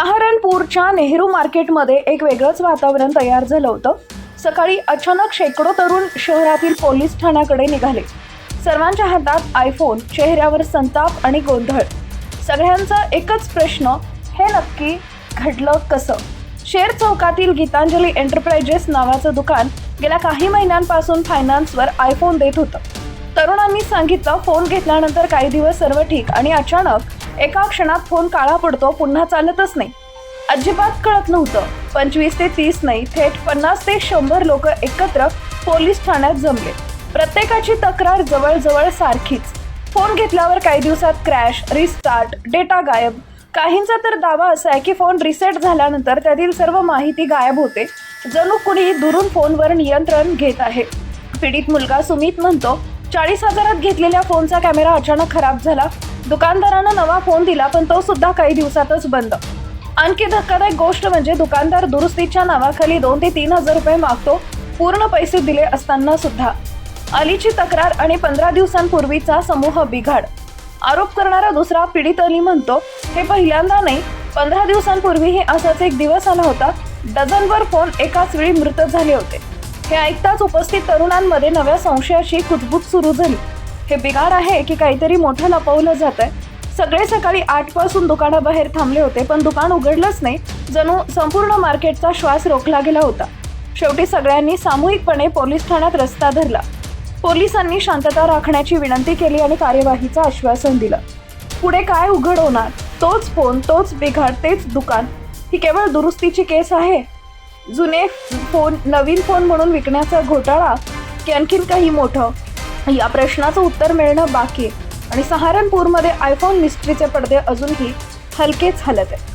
सहारनपूरच्या नेहरू मार्केटमध्ये एक वेगळंच वातावरण तयार झालं होतं. सकाळी अचानक शेकडो तरुण शहरातील पोलीस ठाण्याकडे निघाले. सर्वांच्या हातात आयफोन, चेहऱ्यावर संताप आणि गोंधळ. सगळ्यांचा एकच प्रश्न, हे नक्की घडलं कसं? शेर चौकातील गीतांजली एंटरप्राइजेस नावाचं दुकान गेल्या काही महिन्यांपासून फायनान्सवर आयफोन देत होतं. तरुणांनी सांगितलं, फोन घेतल्यानंतर काही दिवस सर्व ठीक आणि अचानक एका क्षणात फोन काळा पडतो, पुन्हा चालतच नाही. अजिबात कळत नव्हतं. 25 ते 30 नाही, थेट 50 ते 100 लोक एकत्र पोलीस ठाण्यात जमले. प्रत्येकाची तक्रार जवळजवळ सारखीच. फोन घेतल्यावर काही दिवसात क्रॅश, रिस्टार्ट, डेटा गायब. काहींचा तर दावा असा आहे की फोन रिसेट झाल्यानंतर त्यातील सर्व माहिती गायब होते, जणू कुणी दुरून फोनवर नियंत्रण घेत आहे. पीडित मुलगा सुमित म्हणतो, 40,000 घेतलेल्या फोनचा कॅमेरा अचानक खराब झाला. दुकानदारानं नवा फोन दिला, पण तो सुद्धा काही दिवसातच बंद. आणखी धक्कादायक गोष्ट म्हणजे दुकानदार दुरुस्तीच्या नावाखाली 2 ते 3,000 रुपये मागतो, पूर्ण पैसे दिले असताना सुद्धा. अलीची तक्रार आणि 15 दिवसांपूर्वीचा समूह बिघाड. आरोप करणारा दुसरा पीडित अली म्हणतो, हे पहिल्यांदा नाही, 15 दिवसांपूर्वीही असाच एक दिवस आला होता. डझनभर फोन एकाच वेळी मृत झाले होते. हे ऐकताच उपस्थित तरुणांमध्ये नव्या संशयाची कुजबूज सुरू झाली. हे बिघाड आहे की काहीतरी मोठं लपवलं जात आहे? सगळे सकाळी 8 पासून दुकानाबाहेर थांबले होते, पण दुकान उघडलंच नाही. जणू संपूर्ण मार्केटचा श्वास रोखला गेला होता. शेवटी सगळ्यांनी सामूहिकपणे पोलीस ठाण्यात रस्ता धरला. पोलिसांनी शांतता राखण्याची विनंती केली आणि कार्यवाहीचं आश्वासन दिलं. पुढे काय उघड होणार? तोच फोन, तोच बिघाड, तेच दुकान. ही केवळ दुरुस्तीची केस आहे? जुने फोन नवीन फोन म्हणून विकण्याचा घोटाळा की आणखीन काही मोठं? या प्रश्नाचं उत्तर मिळणं बाकी आहे. आणि सहारनपूरमध्ये आयफोन मिस्ट्रीचे पडदे अजूनही हलकेच हलत आहेत.